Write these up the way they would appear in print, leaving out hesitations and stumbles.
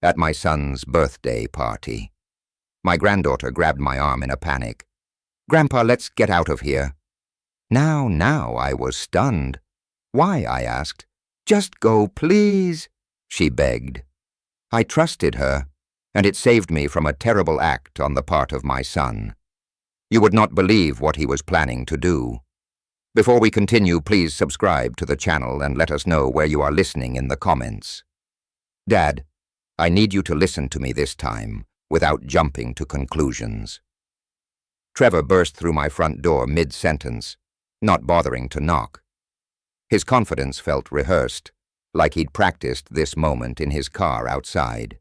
at my son's birthday party. My granddaughter grabbed my arm in a panic. "Grandpa, let's get out of here." Now, I was stunned. "Why?" I asked. "Just go, please," she begged. I trusted her, and it saved me from a terrible act on the part of my son. You would not believe what he was planning to do. Before we continue, please subscribe to the channel and let us know where you are listening in the comments. Dad, I need you to listen to me this time, without jumping to conclusions. Trevor burst through my front door mid-sentence, not bothering to knock. His confidence felt rehearsed, like he'd practiced this moment in his car outside.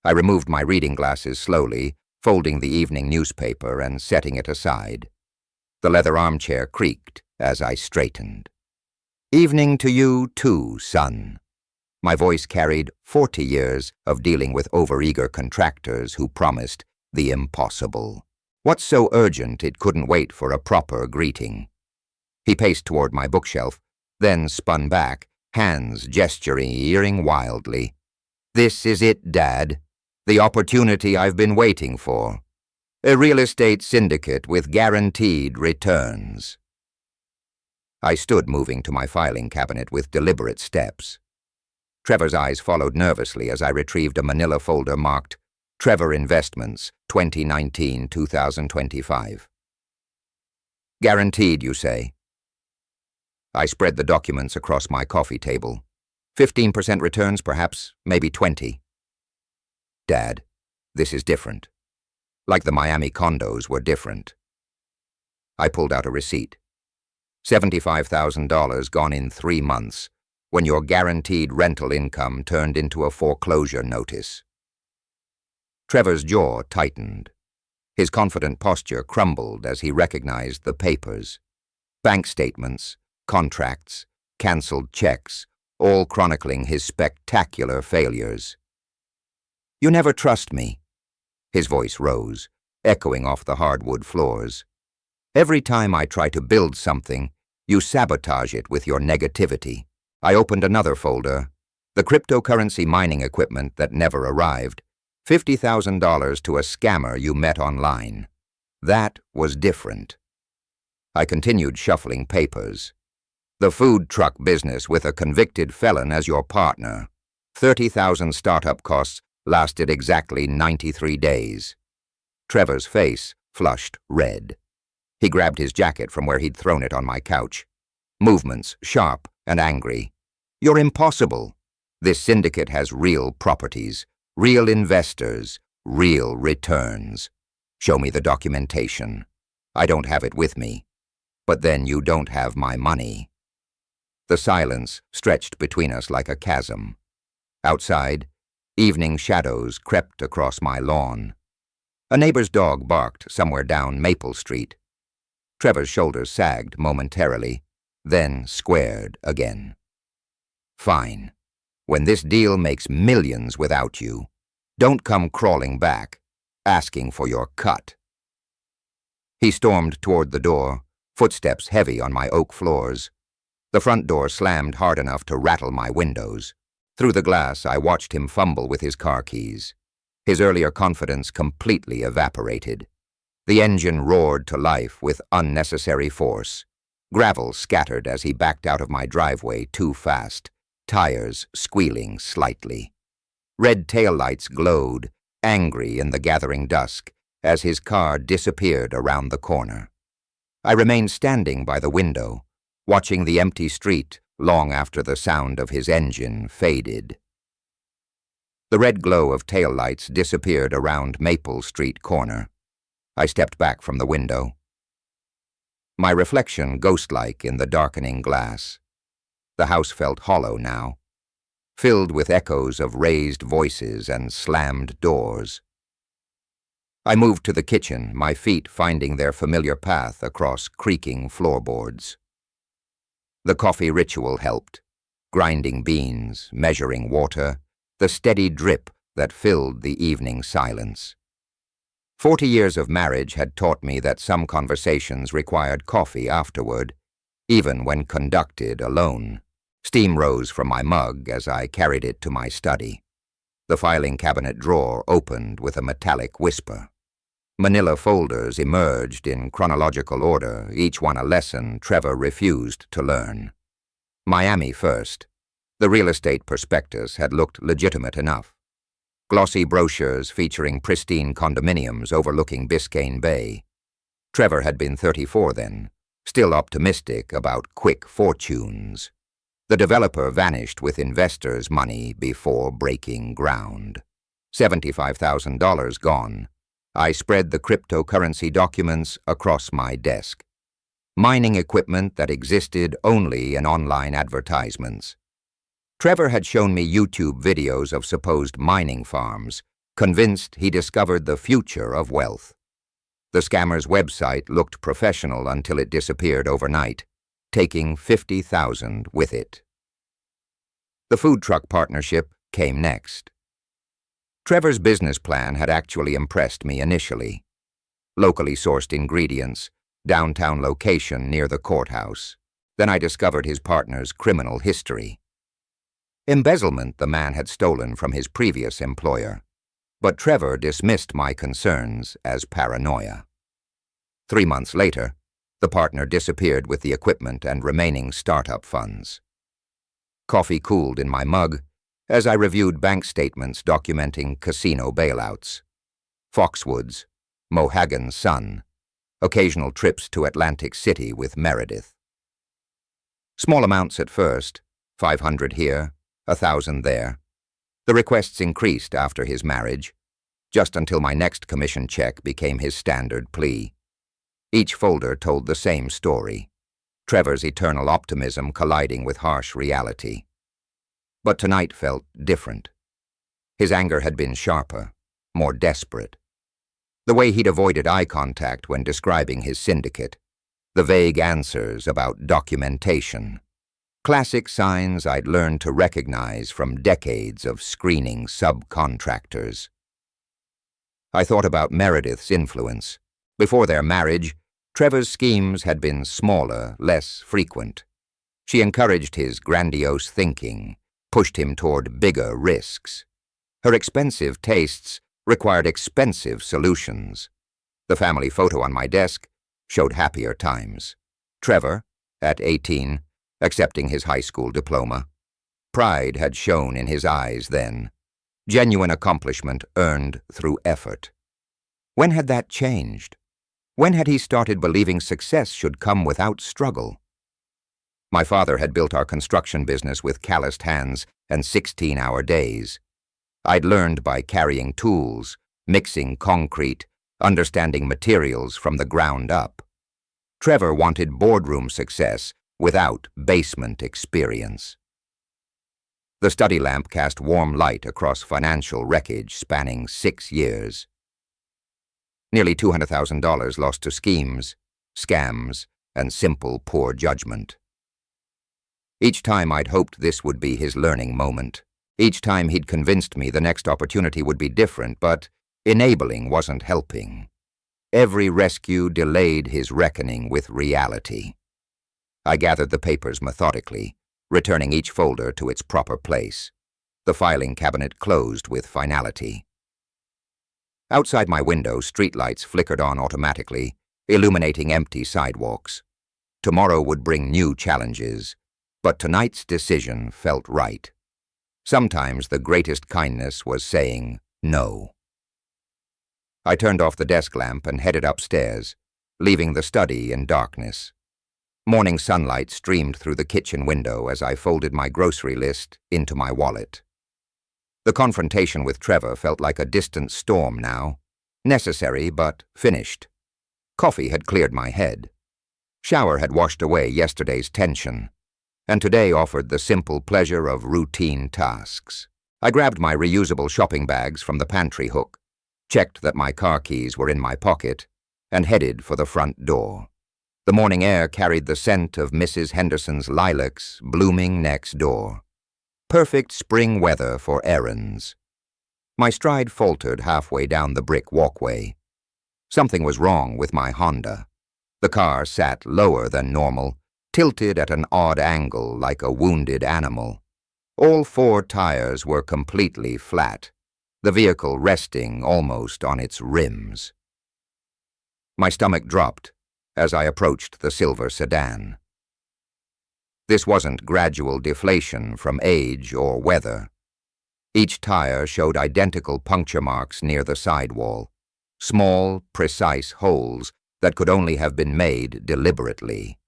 I removed my reading glasses slowly, folding the evening newspaper and setting it aside. The leather armchair creaked as I straightened. "Evening to you too, son." My voice carried 40 years of dealing with overeager contractors who promised the impossible. What's so urgent it couldn't wait for a proper greeting? He paced toward my bookshelf, then spun back, hands gesturing wildly. "This is it, Dad. The opportunity I've been waiting for. A real estate syndicate with guaranteed returns." I stood moving to my filing cabinet with deliberate steps. Trevor's eyes followed nervously as I retrieved a manila folder marked Trevor Investments, 2019-2025. "Guaranteed, you say?" I spread the documents across my coffee table. 15% returns, perhaps, maybe 20. "Dad, this is different. Like the Miami condos were different." I pulled out a receipt. $75,000 gone in 3 months, when your guaranteed rental income turned into a foreclosure notice. Trevor's jaw tightened. His confident posture crumbled as he recognized the papers. Bank statements, contracts, cancelled checks, all chronicling his spectacular failures. "You never trust me." His voice rose, echoing off the hardwood floors. "Every time I try to build something, you sabotage it with your negativity." I opened another folder, the cryptocurrency mining equipment that never arrived, $50,000 to a scammer you met online. That was different. I continued shuffling papers. The food truck business with a convicted felon as your partner. 30,000 startup costs lasted exactly 93 days. Trevor's face flushed red. He grabbed his jacket from where he'd thrown it on my couch. Movements sharp and angry. "You're impossible. This syndicate has real properties, real investors, real returns. Show me the documentation." "I don't have it with me." "But then you don't have my money." The silence stretched between us like a chasm. Outside, evening shadows crept across my lawn. A neighbor's dog barked somewhere down Maple Street. Trevor's shoulders sagged momentarily, then squared again. "Fine. When this deal makes millions without you, don't come crawling back, asking for your cut." He stormed toward the door, footsteps heavy on my oak floors. The front door slammed hard enough to rattle my windows. Through the glass, I watched him fumble with his car keys. His earlier confidence completely evaporated. The engine roared to life with unnecessary force. Gravel scattered as he backed out of my driveway too fast, tires squealing slightly. Red taillights glowed, angry in the gathering dusk, as his car disappeared around the corner. I remained standing by the window, watching the empty street long after the sound of his engine faded. The red glow of taillights disappeared around Maple Street corner. I stepped back from the window. My reflection ghost-like in the darkening glass. The house felt hollow now, filled with echoes of raised voices and slammed doors. I moved to the kitchen, my feet finding their familiar path across creaking floorboards. The coffee ritual helped, grinding beans, measuring water, the steady drip that filled the evening silence. 40 years of marriage had taught me that some conversations required coffee afterward, even when conducted alone. Steam rose from my mug as I carried it to my study. The filing cabinet drawer opened with a metallic whisper. Manila folders emerged in chronological order, each one a lesson Trevor refused to learn. Miami first. The real estate prospectus had looked legitimate enough. Glossy brochures featuring pristine condominiums overlooking Biscayne Bay. Trevor had been 34 then, still optimistic about quick fortunes. The developer vanished with investors' money before breaking ground. $75,000 gone. I spread the cryptocurrency documents across my desk. Mining equipment that existed only in online advertisements. Trevor had shown me YouTube videos of supposed mining farms, convinced he discovered the future of wealth. The scammer's website looked professional until it disappeared overnight, taking $50,000 with it. The food truck partnership came next. Trevor's business plan had actually impressed me initially. Locally sourced ingredients, downtown location near the courthouse. Then I discovered his partner's criminal history. Embezzlement the man had stolen from his previous employer, but Trevor dismissed my concerns as paranoia. 3 months later, the partner disappeared with the equipment and remaining startup funds. Coffee cooled in my mug as I reviewed bank statements documenting casino bailouts, Foxwoods, Mohegan Sun, occasional trips to Atlantic City with Meredith. Small amounts at first, 500 here, 1,000 there. The requests increased after his marriage, just until my next commission check became his standard plea. Each folder told the same story, Trevor's eternal optimism colliding with harsh reality. But tonight felt different. His anger had been sharper, more desperate. The way he'd avoided eye contact when describing his syndicate, the vague answers about documentation, classic signs I'd learned to recognize from decades of screening subcontractors. I thought about Meredith's influence. Before their marriage, Trevor's schemes had been smaller, less frequent. She encouraged his grandiose thinking, pushed him toward bigger risks. Her expensive tastes required expensive solutions. The family photo on my desk showed happier times. Trevor, at 18, accepting his high school diploma. Pride had shone in his eyes then. Genuine accomplishment earned through effort. When had that changed? When had he started believing success should come without struggle? My father had built our construction business with calloused hands and 16-hour days. I'd learned by carrying tools, mixing concrete, understanding materials from the ground up. Trevor wanted boardroom success without basement experience. The study lamp cast warm light across financial wreckage spanning 6 years. Nearly $200,000 lost to schemes, scams, and simple poor judgment. Each time I'd hoped this would be his learning moment. Each time he'd convinced me the next opportunity would be different, but enabling wasn't helping. Every rescue delayed his reckoning with reality. I gathered the papers methodically, returning each folder to its proper place. The filing cabinet closed with finality. Outside my window, streetlights flickered on automatically, illuminating empty sidewalks. Tomorrow would bring new challenges, but tonight's decision felt right. Sometimes the greatest kindness was saying no. I turned off the desk lamp and headed upstairs, leaving the study in darkness. Morning sunlight streamed through the kitchen window as I folded my grocery list into my wallet. The confrontation with Trevor felt like a distant storm now, necessary but finished. Coffee had cleared my head. Shower had washed away yesterday's tension, and today offered the simple pleasure of routine tasks. I grabbed my reusable shopping bags from the pantry hook, checked that my car keys were in my pocket, and headed for the front door. The morning air carried the scent of Mrs. Henderson's lilacs blooming next door. Perfect spring weather for errands. My stride faltered halfway down the brick walkway. Something was wrong with my Honda. The car sat lower than normal, tilted at an odd angle like a wounded animal. All 4 tires were completely flat, the vehicle resting almost on its rims. My stomach dropped as I approached the silver sedan. This wasn't gradual deflation from age or weather. Each tire showed identical puncture marks near the sidewall, small, precise holes that could only have been made deliberately.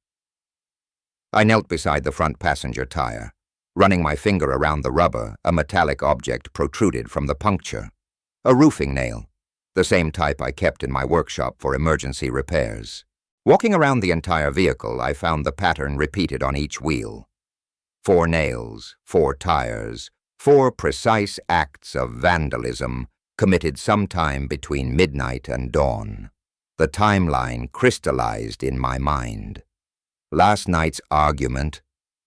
I knelt beside the front passenger tire. Running my finger around the rubber, a metallic object protruded from the puncture. A roofing nail, the same type I kept in my workshop for emergency repairs. Walking around the entire vehicle, I found the pattern repeated on each wheel. 4 nails, 4 tires, 4 precise acts of vandalism committed sometime between midnight and dawn. The timeline crystallized in my mind. Last night's argument,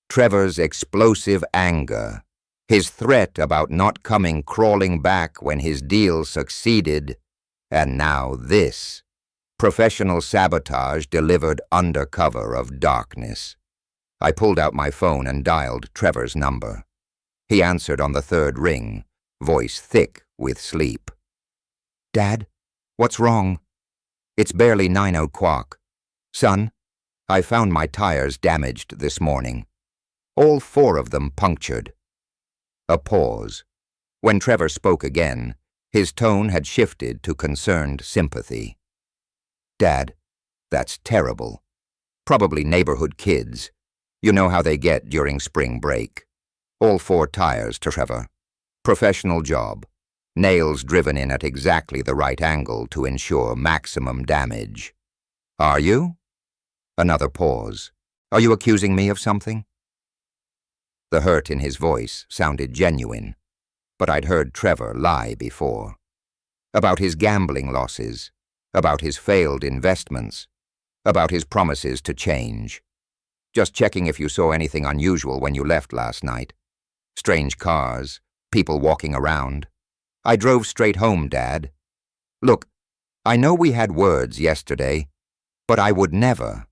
Trevor's explosive anger, his threat about not coming crawling back when his deal succeeded, and now this, professional sabotage delivered under cover of darkness. I pulled out my phone and dialed Trevor's number. He answered on the 3rd ring, voice thick with sleep. "Dad, what's wrong?" "It's barely 9 o'clock. Son, I found my tires damaged this morning. All 4 of them punctured." A pause. When Trevor spoke again, his tone had shifted to concerned sympathy. "Dad, that's terrible. Probably neighborhood kids. You know how they get during spring break. All 4 tires, Trevor. Professional job. Nails driven in at exactly the right angle to ensure maximum damage." "Are you?" Another pause. "Are you accusing me of something?" The hurt in his voice sounded genuine, but I'd heard Trevor lie before. About his gambling losses, about his failed investments, about his promises to change. "Just checking if you saw anything unusual when you left last night. Strange cars, people walking around. I drove straight home, Dad. Look, I know we had words yesterday, but I would never.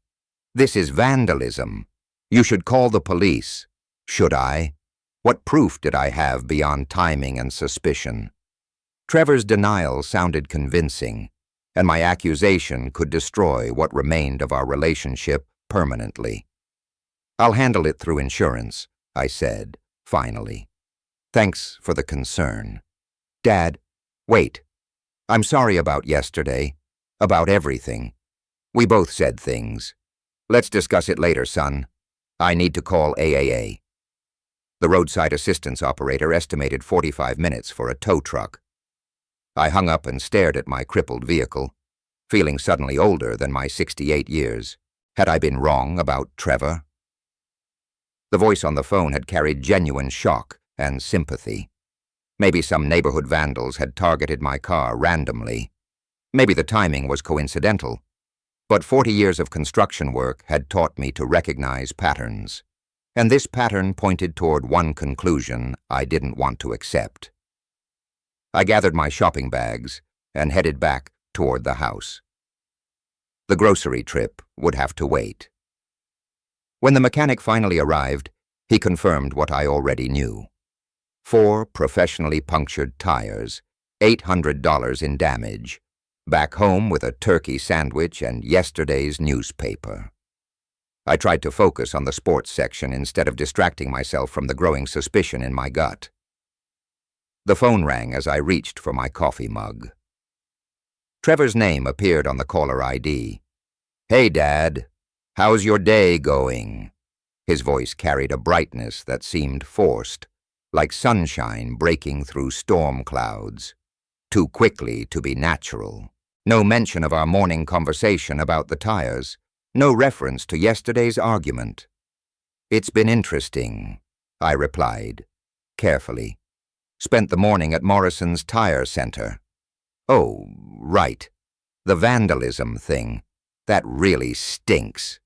This is vandalism. You should call the police." "Should I? What proof did I have beyond timing and suspicion?" Trevor's denial sounded convincing, and my accusation could destroy what remained of our relationship permanently. "I'll handle it through insurance," I said, finally. "Thanks for the concern. Dad, wait. I'm sorry about yesterday, about everything. We both said things. Let's discuss it later, son. I need to call AAA. The roadside assistance operator estimated 45 minutes for a tow truck. I hung up and stared at my crippled vehicle, feeling suddenly older than my 68 years. Had I been wrong about Trevor? The voice on the phone had carried genuine shock and sympathy. Maybe some neighborhood vandals had targeted my car randomly. Maybe the timing was coincidental. But 40 years of construction work had taught me to recognize patterns. And this pattern pointed toward one conclusion I didn't want to accept. I gathered my shopping bags and headed back toward the house. The grocery trip would have to wait. When the mechanic finally arrived, he confirmed what I already knew. 4 professionally punctured tires, $800 in damage, back home with a turkey sandwich and yesterday's newspaper. I tried to focus on the sports section instead of distracting myself from the growing suspicion in my gut. The phone rang as I reached for my coffee mug. Trevor's name appeared on the caller ID. "Hey, Dad. How's your day going?" His voice carried a brightness that seemed forced, like sunshine breaking through storm clouds. Too quickly to be natural. No mention of our morning conversation about the tires. No reference to yesterday's argument. "It's been interesting," I replied, carefully. "Spent the morning at Morrison's Tire Center." "Oh, right. The vandalism thing. That really stinks.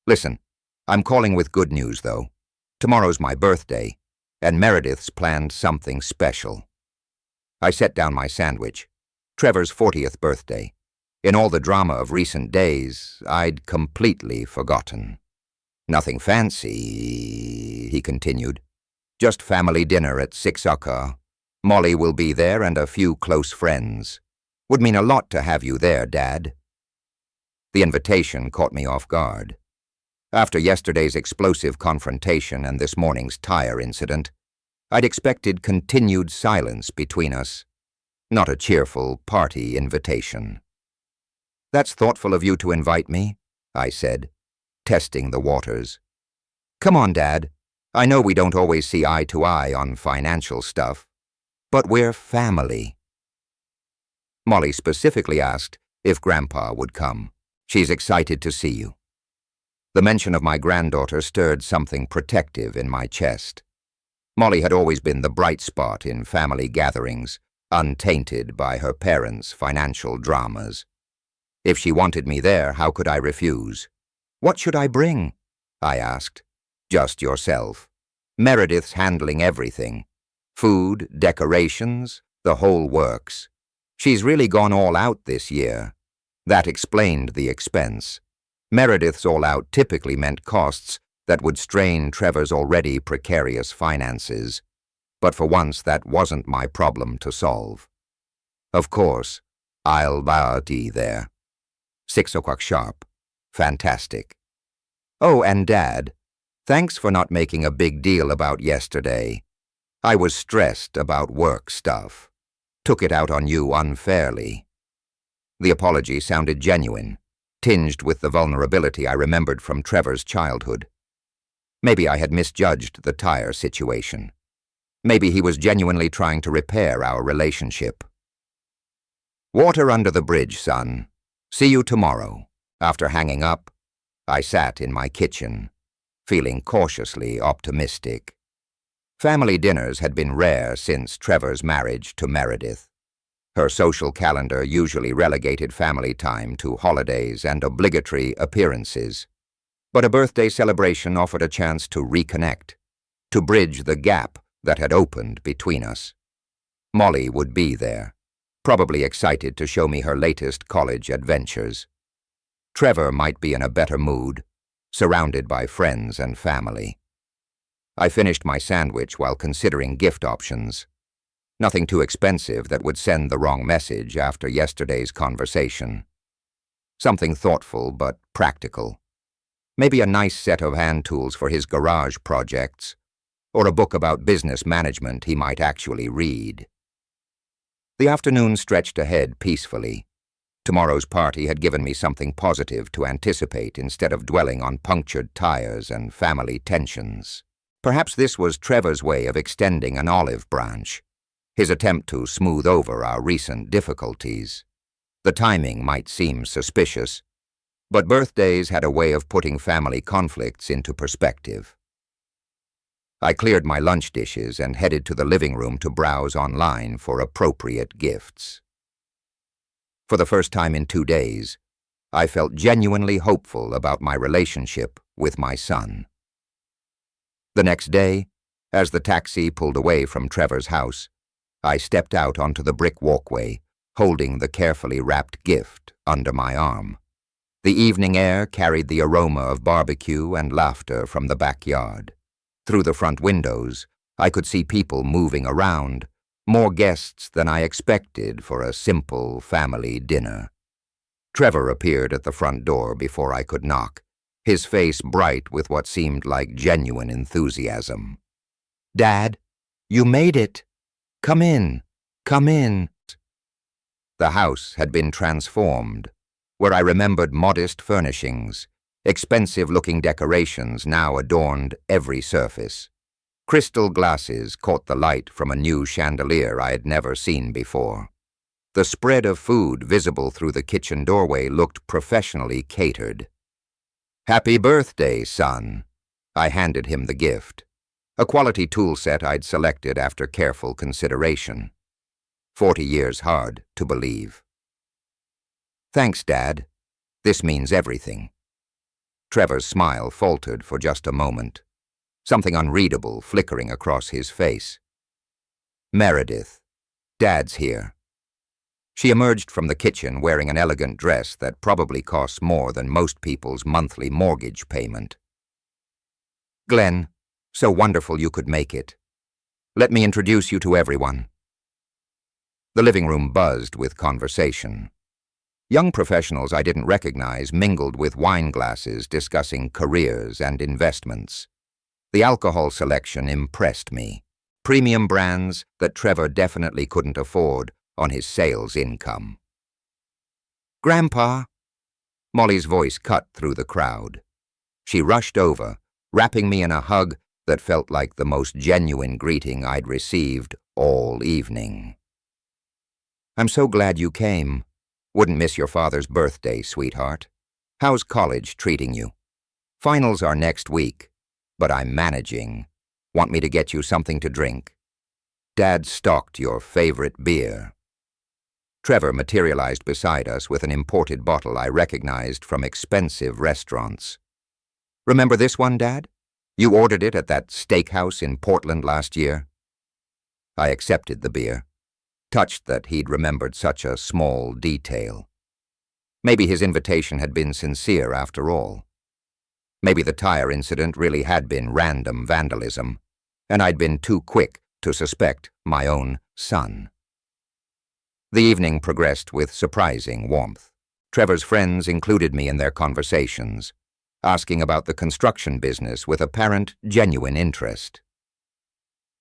Listen, I'm calling with good news, though. Tomorrow's my birthday, and Meredith's planned something special." I set down my sandwich. Trevor's 40th birthday. In all the drama of recent days, I'd completely forgotten. "Nothing fancy," he continued. "Just family dinner at 6 o'clock. Molly will be there and a few close friends. Would mean a lot to have you there, Dad. The invitation caught me off guard. After yesterday's explosive confrontation and this morning's tire incident, I'd expected continued silence between us, not a cheerful party invitation. "That's thoughtful of you to invite me," I said, testing the waters. "Come on, Dad. I know we don't always see eye to eye on financial stuff, but we're family." Molly specifically asked if Grandpa would come. "She's excited to see you." The mention of my granddaughter stirred something protective in my chest. Molly had always been the bright spot in family gatherings, untainted by her parents' financial dramas. If she wanted me there, how could I refuse? "What should I bring?" I asked. "Just yourself. Meredith's handling everything. Food, decorations, the whole works. She's really gone all out this year." That explained the expense. Meredith's all out typically meant costs that would strain Trevor's already precarious finances, but for once that wasn't my problem to solve. "Of course, I'll be there. 6 o'clock sharp. Fantastic." "Oh, and Dad, thanks for not making a big deal about yesterday. I was stressed about work stuff. Took it out on you unfairly." The apology sounded genuine, tinged with the vulnerability I remembered from Trevor's childhood. Maybe I had misjudged the tire situation. Maybe he was genuinely trying to repair our relationship. "Water under the bridge, son. See you tomorrow." After hanging up, I sat in my kitchen, feeling cautiously optimistic. Family dinners had been rare since Trevor's marriage to Meredith. Her social calendar usually relegated family time to holidays and obligatory appearances. But a birthday celebration offered a chance to reconnect, to bridge the gap that had opened between us. Molly would be there, probably excited to show me her latest college adventures. Trevor might be in a better mood, surrounded by friends and family. I finished my sandwich while considering gift options. Nothing too expensive that would send the wrong message after yesterday's conversation. Something thoughtful but practical. Maybe a nice set of hand tools for his garage projects, or a book about business management he might actually read. The afternoon stretched ahead peacefully. Tomorrow's party had given me something positive to anticipate instead of dwelling on punctured tires and family tensions. Perhaps this was Trevor's way of extending an olive branch, his attempt to smooth over our recent difficulties. The timing might seem suspicious, but birthdays had a way of putting family conflicts into perspective. I cleared my lunch dishes and headed to the living room to browse online for appropriate gifts. For the first time in 2 days, I felt genuinely hopeful about my relationship with my son. The next day, as the taxi pulled away from Trevor's house, I stepped out onto the brick walkway, holding the carefully wrapped gift under my arm. The evening air carried the aroma of barbecue and laughter from the backyard. Through the front windows, I could see people moving around, more guests than I expected for a simple family dinner. Trevor appeared at the front door before I could knock, his face bright with what seemed like genuine enthusiasm. "Dad, you made it! Come in, come in." The house had been transformed, where I remembered modest furnishings. Expensive-looking decorations now adorned every surface. Crystal glasses caught the light from a new chandelier I had never seen before. The spread of food visible through the kitchen doorway looked professionally catered. "Happy birthday, son." I handed him the gift, a quality tool set I'd selected after careful consideration. 40 years hard to believe. "Thanks, Dad. This means everything." Trevor's smile faltered for just a moment, something unreadable flickering across his face. "Meredith, Dad's here." She emerged from the kitchen wearing an elegant dress that probably costs more than most people's monthly mortgage payment. "Glenn, so wonderful you could make it. Let me introduce you to everyone. The living room buzzed with conversation. Young professionals I didn't recognize mingled with wine glasses discussing careers and investments. The alcohol selection impressed me. Premium brands that Trevor definitely couldn't afford on his sales income. "Grandpa!" Molly's voice cut through the crowd. She rushed over, wrapping me in a hug that felt like the most genuine greeting I'd received all evening. "I'm so glad you came. Wouldn't miss your father's birthday, sweetheart. How's college treating you? Finals are next week, but I'm managing. Want me to get you something to drink? Dad stocked your favorite beer." Trevor materialized beside us with an imported bottle I recognized from expensive restaurants. "Remember this one, Dad? You ordered it at that steakhouse in Portland last year." I accepted the beer, touched that he'd remembered such a small detail. Maybe his invitation had been sincere after all. Maybe the tire incident really had been random vandalism, and I'd been too quick to suspect my own son. The evening progressed with surprising warmth. Trevor's friends included me in their conversations, asking about the construction business with apparent, genuine interest.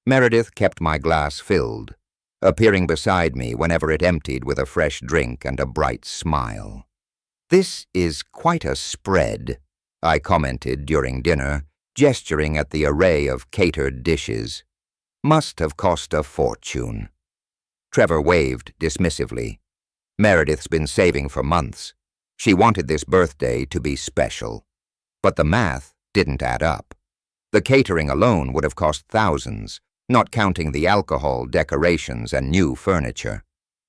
Meredith kept my glass filled, appearing beside me whenever it emptied with a fresh drink and a bright smile. "This is quite a spread," I commented during dinner, gesturing at the array of catered dishes. "Must have cost a fortune." Trevor waved dismissively. "Meredith's been saving for months. She wanted this birthday to be special." But the math didn't add up. The catering alone would have cost thousands, not counting the alcohol, decorations, and new furniture.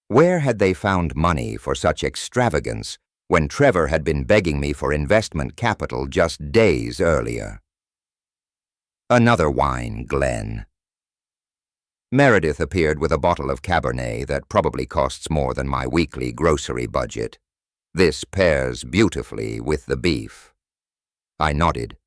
Where had they found money for such extravagance when Trevor had been begging me for investment capital just days earlier? "Another wine, Glenn." Meredith appeared with a bottle of Cabernet that probably costs more than my weekly grocery budget. "This pairs beautifully with the beef." I nodded,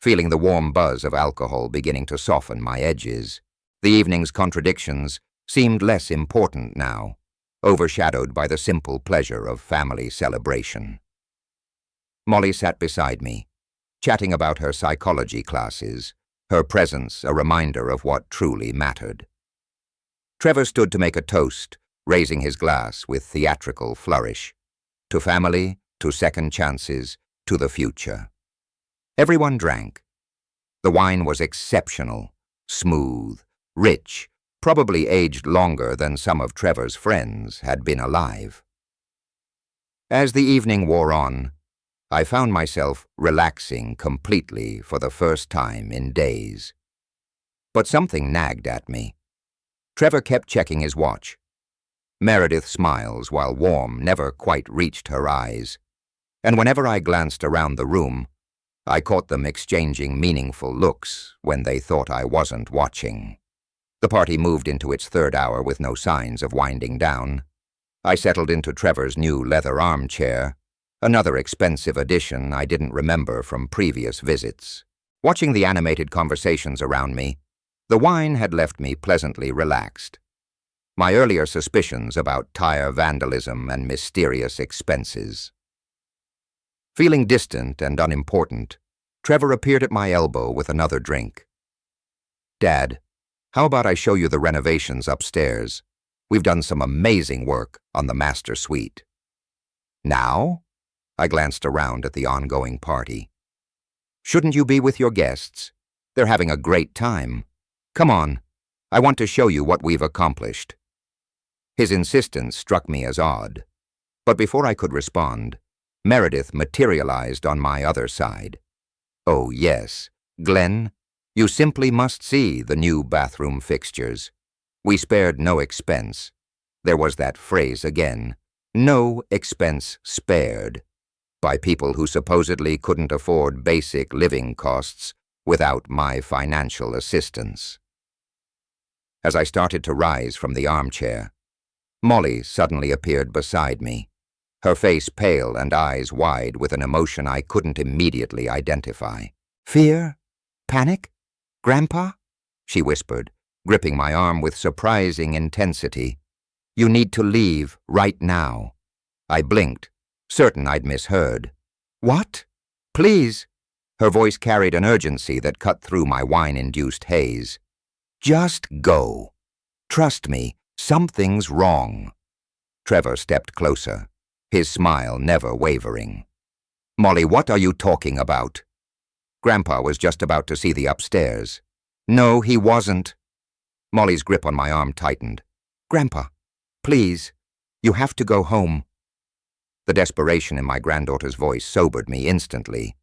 feeling the warm buzz of alcohol beginning to soften my edges. The evening's contradictions seemed less important now, overshadowed by the simple pleasure of family celebration. Molly sat beside me, chatting about her psychology classes, her presence a reminder of what truly mattered. Trevor stood to make a toast, raising his glass with theatrical flourish. To family, to second chances, to the future. Everyone drank. The wine was exceptional, smooth, rich, probably aged longer than some of Trevor's friends had been alive. As the evening wore on, I found myself relaxing completely for the first time in days. But something nagged at me. Trevor kept checking his watch. Meredith's smiles, while warm, never quite reached her eyes, and whenever I glanced around the room, I caught them exchanging meaningful looks when they thought I wasn't watching. The party moved into its third hour with no signs of winding down. I settled into Trevor's new leather armchair, another expensive addition I didn't remember from previous visits. Watching the animated conversations around me, the wine had left me pleasantly relaxed. My earlier suspicions about tire vandalism and mysterious expenses. Feeling distant and unimportant, Trevor appeared at my elbow with another drink. "Dad, how about I show you the renovations upstairs? We've done some amazing work on the master suite." "Now?" I glanced around at the ongoing party. "Shouldn't you be with your guests? They're having a great time. Come on, I want to show you what we've accomplished." His insistence struck me as odd, but before I could respond, Meredith materialized on my other side. "Oh yes, Glenn, you simply must see the new bathroom fixtures. We spared no expense. There was that phrase again, no expense spared, by people who supposedly couldn't afford basic living costs without my financial assistance." As I started to rise from the armchair, Molly suddenly appeared beside me, her face pale and eyes wide with an emotion I couldn't immediately identify. "Fear? Panic? Grandpa?" she whispered, gripping my arm with surprising intensity. You need to leave right now. I blinked, certain I'd misheard. What? Please. Her voice carried an urgency that cut through my wine-induced haze. Just go. Trust me, something's wrong. Trevor stepped closer, his smile never wavering. Molly, what are you talking about? Grandpa was just about to see the upstairs. No, he wasn't. Molly's grip on my arm tightened. Grandpa, please, you have to go home. The desperation in my granddaughter's voice sobered me instantly.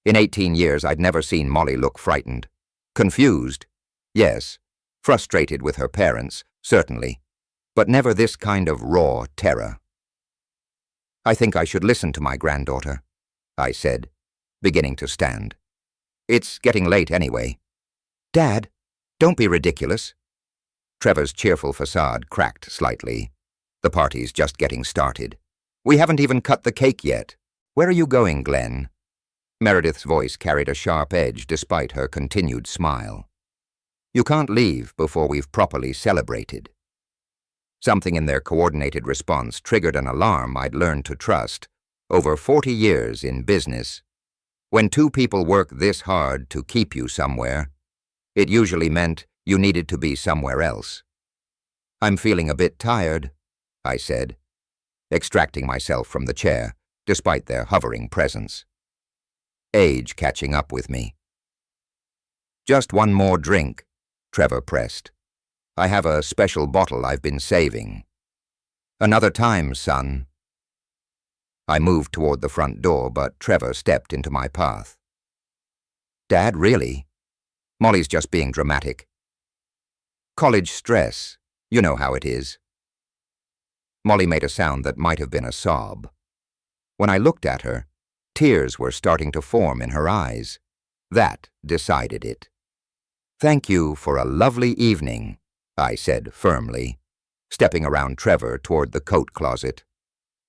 In 18 years, I'd never seen Molly look frightened. Confused, yes. Frustrated with her parents, certainly. But never this kind of raw terror. I think I should listen to my granddaughter, I said, beginning to stand. It's getting late anyway. Dad, don't be ridiculous. Trevor's cheerful facade cracked slightly. The party's just getting started. We haven't even cut the cake yet. Where are you going, Glenn? Meredith's voice carried a sharp edge despite her continued smile. You can't leave before we've properly celebrated. Something in their coordinated response triggered an alarm I'd learned to trust over 40 years in business. When two people work this hard to keep you somewhere, it usually meant you needed to be somewhere else. I'm feeling a bit tired, I said, extracting myself from the chair, despite their hovering presence. Age catching up with me. Just one more drink, Trevor pressed. I have a special bottle I've been saving. Another time, son. I moved toward the front door, but Trevor stepped into my path. Dad, really? Molly's just being dramatic. College stress, you know how it is. Molly made a sound that might have been a sob. When I looked at her, tears were starting to form in her eyes. That decided it. Thank you for a lovely evening, I said firmly, stepping around Trevor toward the coat closet.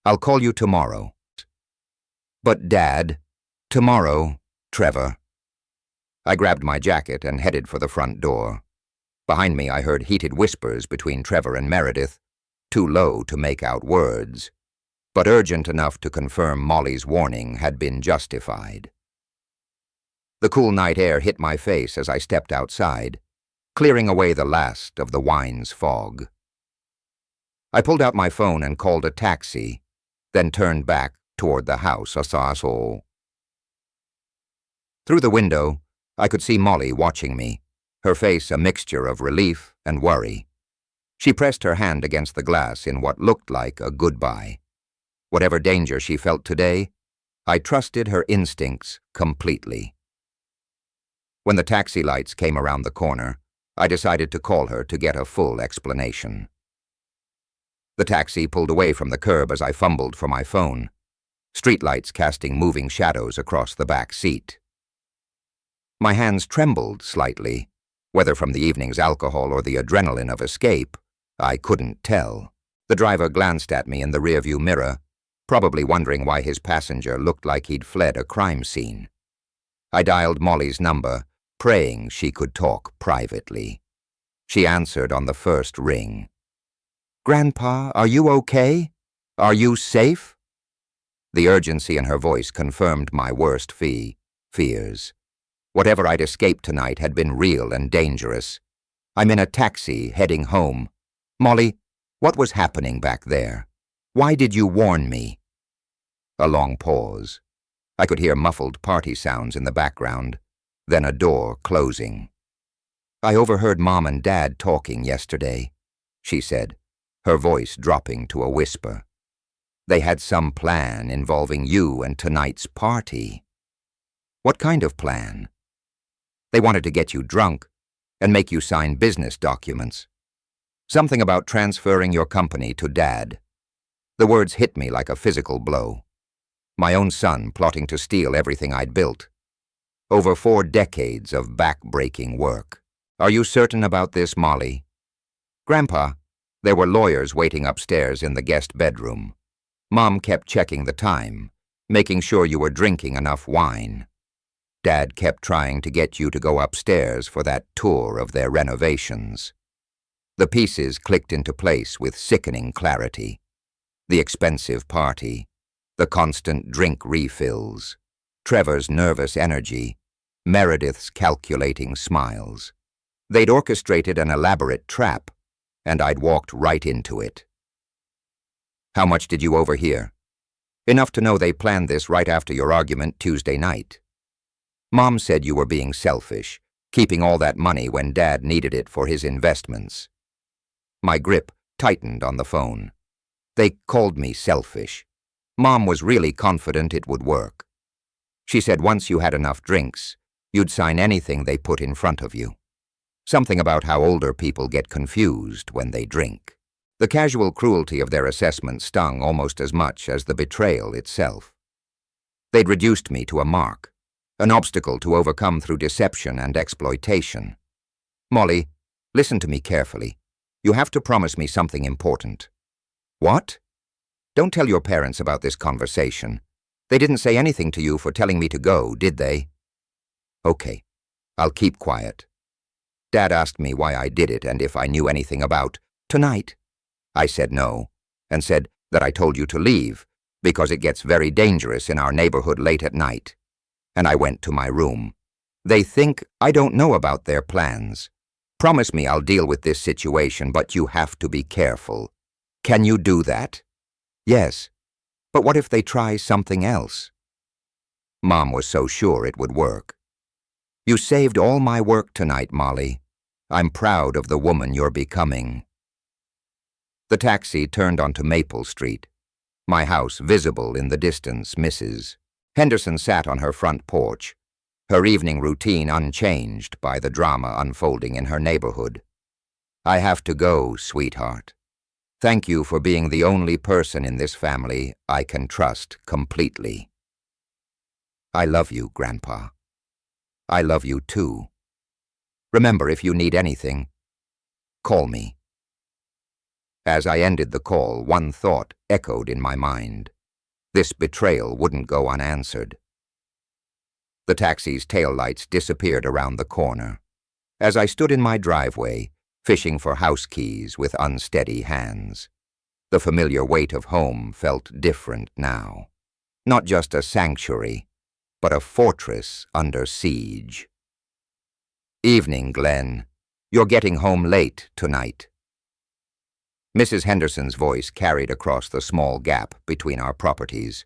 I'll call you tomorrow. But Dad, tomorrow, Trevor. I grabbed my jacket and headed for the front door. Behind me I heard heated whispers between Trevor and Meredith, too low to make out words, but urgent enough to confirm Molly's warning had been justified. The cool night air hit my face as I stepped outside, clearing away the last of the wine's fog. I pulled out my phone and called a taxi, then turned back toward the house. Through the window, I could see Molly watching me, her face a mixture of relief and worry. She pressed her hand against the glass in what looked like a goodbye. Whatever danger she felt today, I trusted her instincts completely. When the taxi lights came around the corner, I decided to call her to get a full explanation. The taxi pulled away from the curb as I fumbled for my phone, streetlights casting moving shadows across the back seat. My hands trembled slightly, whether from the evening's alcohol or the adrenaline of escape, I couldn't tell. The driver glanced at me in the rearview mirror, probably wondering why his passenger looked like he'd fled a crime scene. I dialed Molly's number, praying she could talk privately. She answered on the first ring. Grandpa, are you okay? Are you safe? The urgency in her voice confirmed my worst fears. Whatever I'd escaped tonight had been real and dangerous. I'm in a taxi heading home. Molly, what was happening back there? Why did you warn me? A long pause. I could hear muffled party sounds in the background, then a door closing. I overheard Mom and Dad talking yesterday, she said, her voice dropping to a whisper. They had some plan involving you and tonight's party. What kind of plan? They wanted to get you drunk and make you sign business documents. Something about transferring your company to Dad. The words hit me like a physical blow. My own son plotting to steal everything I'd built. Over 4 decades of back-breaking work. Are you certain about this, Molly? Grandpa, there were lawyers waiting upstairs in the guest bedroom. Mom kept checking the time, making sure you were drinking enough wine. Dad kept trying to get you to go upstairs for that tour of their renovations. The pieces clicked into place with sickening clarity. The expensive party, the constant drink refills, Trevor's nervous energy, Meredith's calculating smiles. They'd orchestrated an elaborate trap, and I'd walked right into it. How much did you overhear? Enough to know they planned this right after your argument Tuesday night. Mom said you were being selfish, keeping all that money when Dad needed it for his investments. My grip tightened on the phone. They called me selfish. Mom was really confident it would work. She said once you had enough drinks, you'd sign anything they put in front of you. Something about how older people get confused when they drink. The casual cruelty of their assessment stung almost as much as the betrayal itself. They'd reduced me to a mark, an obstacle to overcome through deception and exploitation. Molly, listen to me carefully. You have to promise me something important. What? Don't tell your parents about this conversation. They didn't say anything to you for telling me to go, did they? Okay, I'll keep quiet. Dad asked me why I did it and if I knew anything about tonight. I said no, and said that I told you to leave because it gets very dangerous in our neighborhood late at night. And I went to my room. They think I don't know about their plans. Promise me I'll deal with this situation, but you have to be careful. Can you do that? Yes, but what if they try something else? Mom was so sure it would work. You saved all my work tonight, Molly. I'm proud of the woman you're becoming. The taxi turned onto Maple Street. My house visible in the distance, Mrs. Henderson sat on her front porch, her evening routine unchanged by the drama unfolding in her neighborhood. I have to go, sweetheart. Thank you for being the only person in this family I can trust completely. I love you, Grandpa. I love you too. Remember, if you need anything, call me. As I ended the call, one thought echoed in my mind. This betrayal wouldn't go unanswered. The taxi's taillights disappeared around the corner. As I stood in my driveway, fishing for house keys with unsteady hands, the familiar weight of home felt different now. Not just a sanctuary, but a fortress under siege. Evening, Glenn. You're getting home late tonight. Mrs. Henderson's voice carried across the small gap between our properties.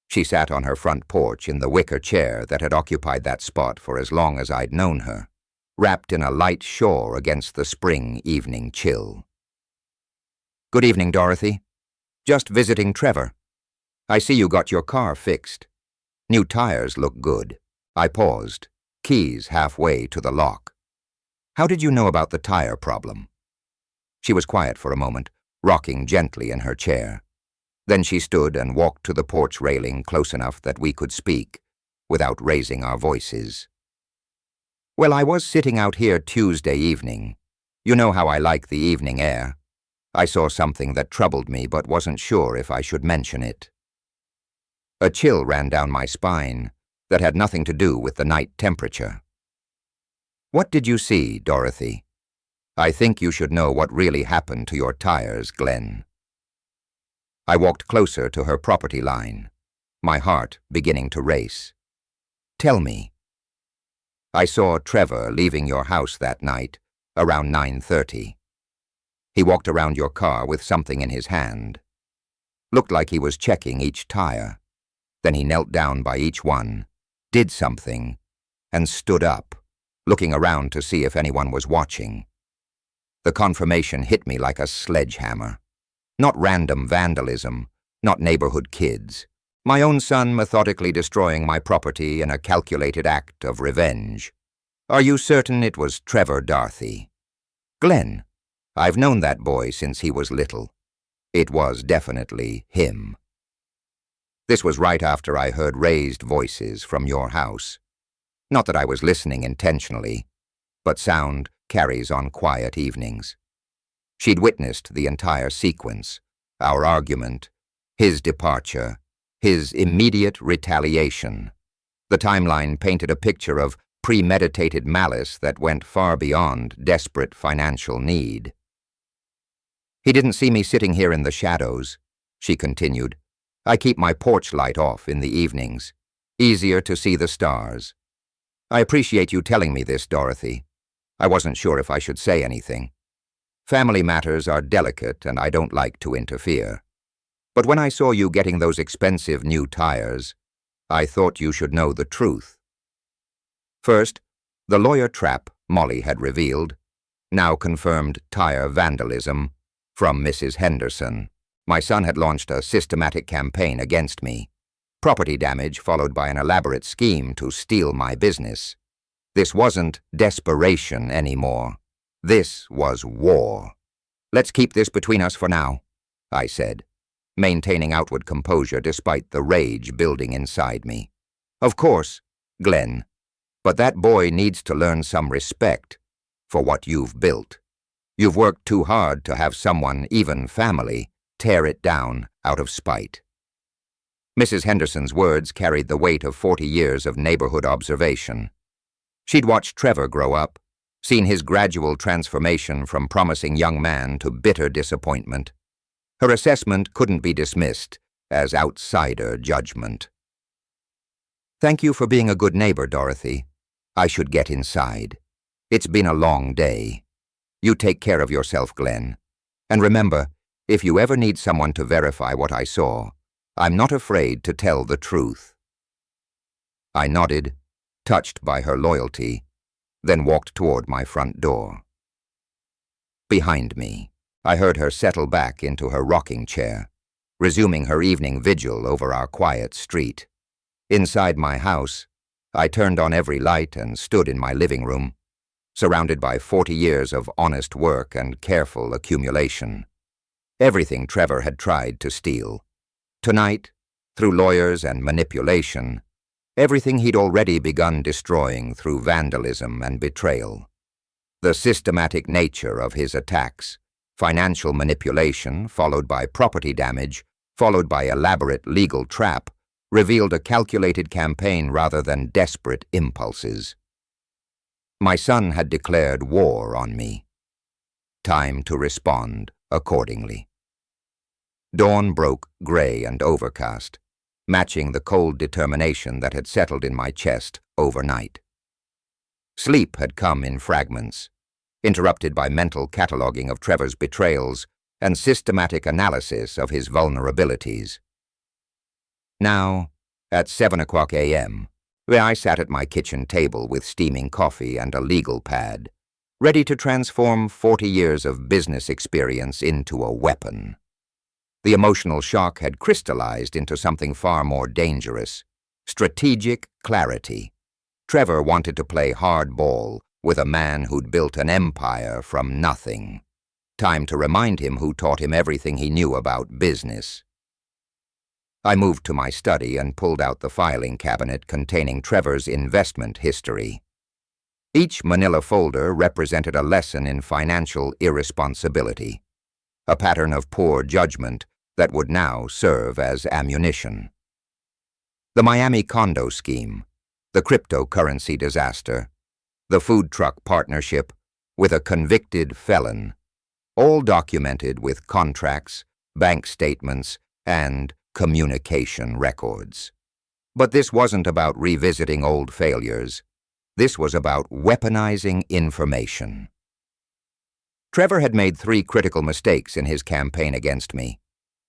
She sat on her front porch in the wicker chair that had occupied that spot for as long as I'd known her, wrapped in a light shawl against the spring evening chill. Good evening, Dorothy. Just visiting Trevor. I see you got your car fixed. New tires look good. I paused, keys halfway to the lock. How did you know about the tire problem? She was quiet for a moment, rocking gently in her chair. Then she stood and walked to the porch railing close enough that we could speak, without raising our voices. Well, I was sitting out here Tuesday evening. You know how I like the evening air. I saw something that troubled me but wasn't sure if I should mention it. A chill ran down my spine that had nothing to do with the night temperature. What did you see, Dorothy? I think you should know what really happened to your tires, Glenn. I walked closer to her property line, my heart beginning to race. Tell me. I saw Trevor leaving your house that night, around 9:30. He walked around your car with something in his hand. Looked like he was checking each tire. Then he knelt down by each one, did something, and stood up, looking around to see if anyone was watching. The confirmation hit me like a sledgehammer. Not random vandalism, not neighborhood kids. My own son methodically destroying my property in a calculated act of revenge. Are you certain it was Trevor Darcy? Glenn, I've known that boy since he was little. It was definitely him. This was right after I heard raised voices from your house. Not that I was listening intentionally, but sound carries on quiet evenings. She'd witnessed the entire sequence, our argument, his departure, his immediate retaliation. The timeline painted a picture of premeditated malice that went far beyond desperate financial need. He didn't see me sitting here in the shadows, she continued. I keep my porch light off in the evenings. Easier to see the stars. I appreciate you telling me this, Dorothy. I wasn't sure if I should say anything. Family matters are delicate and I don't like to interfere. But when I saw you getting those expensive new tires, I thought you should know the truth. First, the lawyer trap Molly had revealed, now confirmed tire vandalism, from Mrs. Henderson. My son had launched a systematic campaign against me. Property damage followed by an elaborate scheme to steal my business. This wasn't desperation anymore. This was war. Let's keep this between us for now, I said, maintaining outward composure despite the rage building inside me. Of course, Glenn, but that boy needs to learn some respect for what you've built. You've worked too hard to have someone, even family, tear it down out of spite. Mrs. Henderson's words carried the weight of 40 years of neighborhood observation. She'd watched Trevor grow up, seen his gradual transformation from promising young man to bitter disappointment. Her assessment couldn't be dismissed as outsider judgment. Thank you for being a good neighbor, Dorothy. I should get inside. It's been a long day. You take care of yourself, Glenn. And remember, if you ever need someone to verify what I saw, I'm not afraid to tell the truth. I nodded, touched by her loyalty, then walked toward my front door. Behind me, I heard her settle back into her rocking chair, resuming her evening vigil over our quiet street. Inside my house, I turned on every light and stood in my living room, surrounded by 40 years of honest work and careful accumulation. Everything Trevor had tried to steal. Tonight, through lawyers and manipulation, everything he'd already begun destroying through vandalism and betrayal. The systematic nature of his attacks, financial manipulation followed by property damage, followed by elaborate legal trap, revealed a calculated campaign rather than desperate impulses. My son had declared war on me. Time to respond accordingly. Dawn broke gray and overcast, matching the cold determination that had settled in my chest overnight. Sleep had come in fragments, interrupted by mental cataloging of Trevor's betrayals and systematic analysis of his vulnerabilities. Now, at 7 o'clock a.m., where I sat at my kitchen table with steaming coffee and a legal pad, ready to transform 40 years of business experience into a weapon. The emotional shock had crystallized into something far more dangerous: strategic clarity. Trevor wanted to play hardball with a man who'd built an empire from nothing. Time to remind him who taught him everything he knew about business. I moved to my study and pulled out the filing cabinet containing Trevor's investment history. Each manila folder represented a lesson in financial irresponsibility, a pattern of poor judgment that would now serve as ammunition. The Miami condo scheme, the cryptocurrency disaster, the food truck partnership with a convicted felon, all documented with contracts, bank statements, and communication records. But this wasn't about revisiting old failures. This was about weaponizing information. Trevor had made 3 critical mistakes in his campaign against me.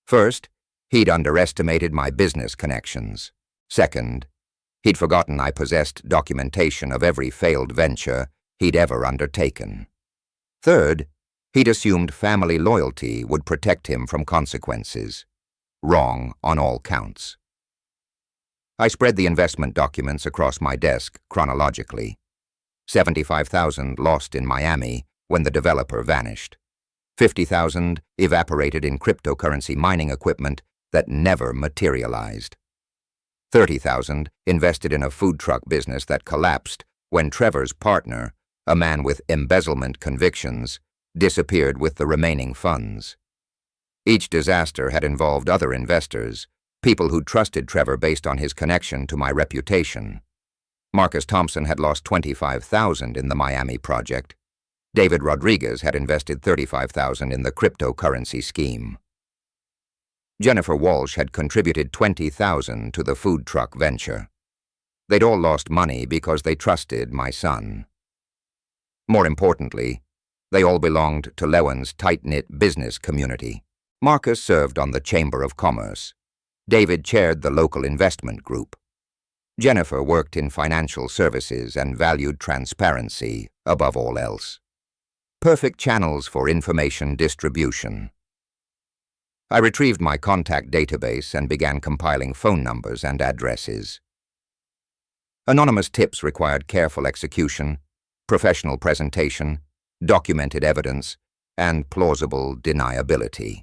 First, he'd underestimated my business connections. Second, he'd forgotten I possessed documentation of every failed venture he'd ever undertaken. Third, he'd assumed family loyalty would protect him from consequences. Wrong on all counts. I spread the investment documents across my desk chronologically. $75,000 lost in Miami when the developer vanished. $50,000 evaporated in cryptocurrency mining equipment that never materialized. $30,000 invested in a food truck business that collapsed when Trevor's partner, a man with embezzlement convictions, disappeared with the remaining funds. Each disaster had involved other investors, people who trusted Trevor based on his connection to my reputation. Marcus Thompson had lost $25,000 in the Miami project. David Rodriguez had invested $35,000 in the cryptocurrency scheme. Jennifer Walsh had contributed $20,000 to the food truck venture. They'd all lost money because they trusted my son. More importantly, they all belonged to Lewen's tight-knit business community. Marcus served on the Chamber of Commerce. David chaired the local investment group. Jennifer worked in financial services and valued transparency above all else. Perfect channels for information distribution. I retrieved my contact database and began compiling phone numbers and addresses. Anonymous tips required careful execution, professional presentation, documented evidence, and plausible deniability.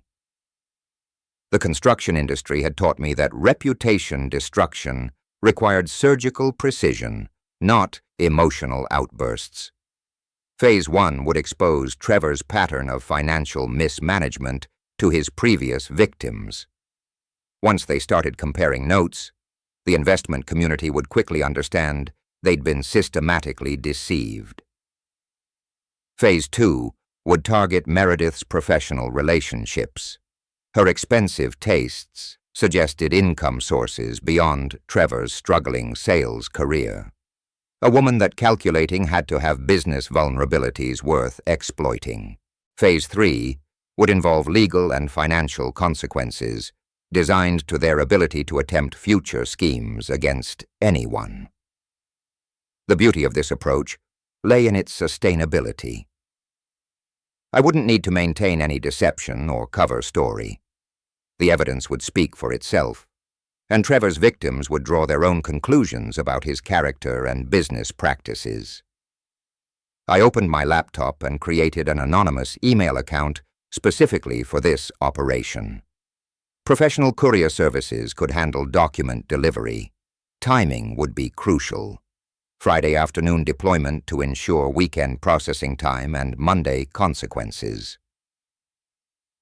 The construction industry had taught me that reputation destruction required surgical precision, not emotional outbursts. Phase 1 would expose Trevor's pattern of financial mismanagement to his previous victims. Once they started comparing notes, the investment community would quickly understand they'd been systematically deceived. Phase 2 would target Meredith's professional relationships. Her expensive tastes suggested income sources beyond Trevor's struggling sales career. A woman that calculating had to have business vulnerabilities worth exploiting. Phase 3 would involve legal and financial consequences designed to their ability to attempt future schemes against anyone. The beauty of this approach lay in its sustainability. I wouldn't need to maintain any deception or cover story. The evidence would speak for itself, and Trevor's victims would draw their own conclusions about his character and business practices. I opened my laptop and created an anonymous email account specifically for this operation. Professional courier services could handle document delivery. Timing would be crucial. Friday afternoon deployment to ensure weekend processing time and Monday consequences.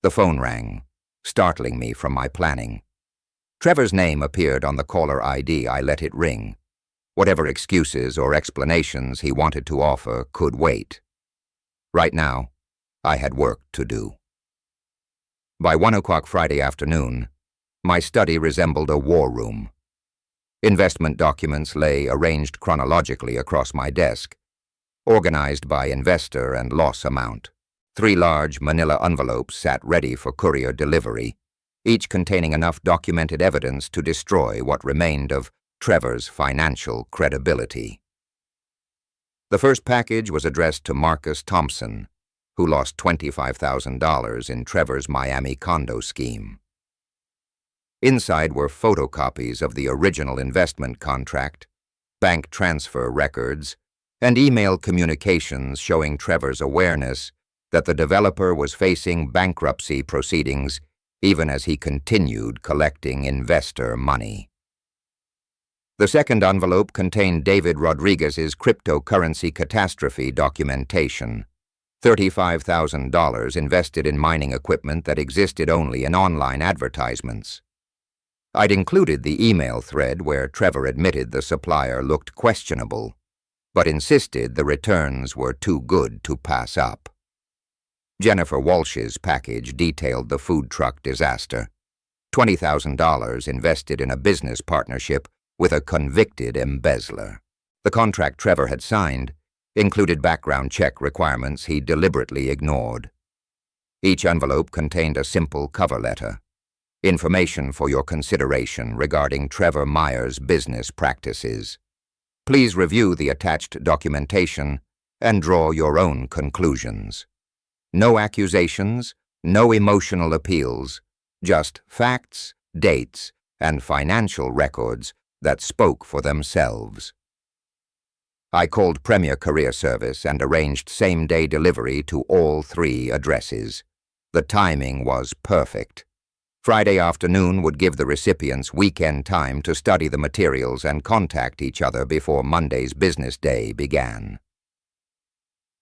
The phone rang, startling me from my planning. Trevor's name appeared on the caller ID. I let it ring. Whatever excuses or explanations he wanted to offer could wait. Right now, I had work to do. By 1 o'clock Friday afternoon, my study resembled a war room. Investment documents lay arranged chronologically across my desk, organized by investor and loss amount. 3 large manila envelopes sat ready for courier delivery, each containing enough documented evidence to destroy what remained of Trevor's financial credibility. The first package was addressed to Marcus Thompson, who lost $25,000 in Trevor's Miami condo scheme. Inside were photocopies of the original investment contract, bank transfer records, and email communications showing Trevor's awareness that the developer was facing bankruptcy proceedings even as he continued collecting investor money. The second envelope contained David Rodriguez's cryptocurrency catastrophe documentation, $35,000 invested in mining equipment that existed only in online advertisements. I'd included the email thread where Trevor admitted the supplier looked questionable, but insisted the returns were too good to pass up. Jennifer Walsh's package detailed the food truck disaster, $20,000 invested in a business partnership with a convicted embezzler. The contract Trevor had signed included background check requirements he deliberately ignored. Each envelope contained a simple cover letter, information for your consideration regarding Trevor Meyer's business practices. Please review the attached documentation and draw your own conclusions. No accusations, no emotional appeals, just facts, dates, and financial records that spoke for themselves. I called Premier Courier Service and arranged same-day delivery to all 3 addresses. The timing was perfect. Friday afternoon would give the recipients weekend time to study the materials and contact each other before Monday's business day began.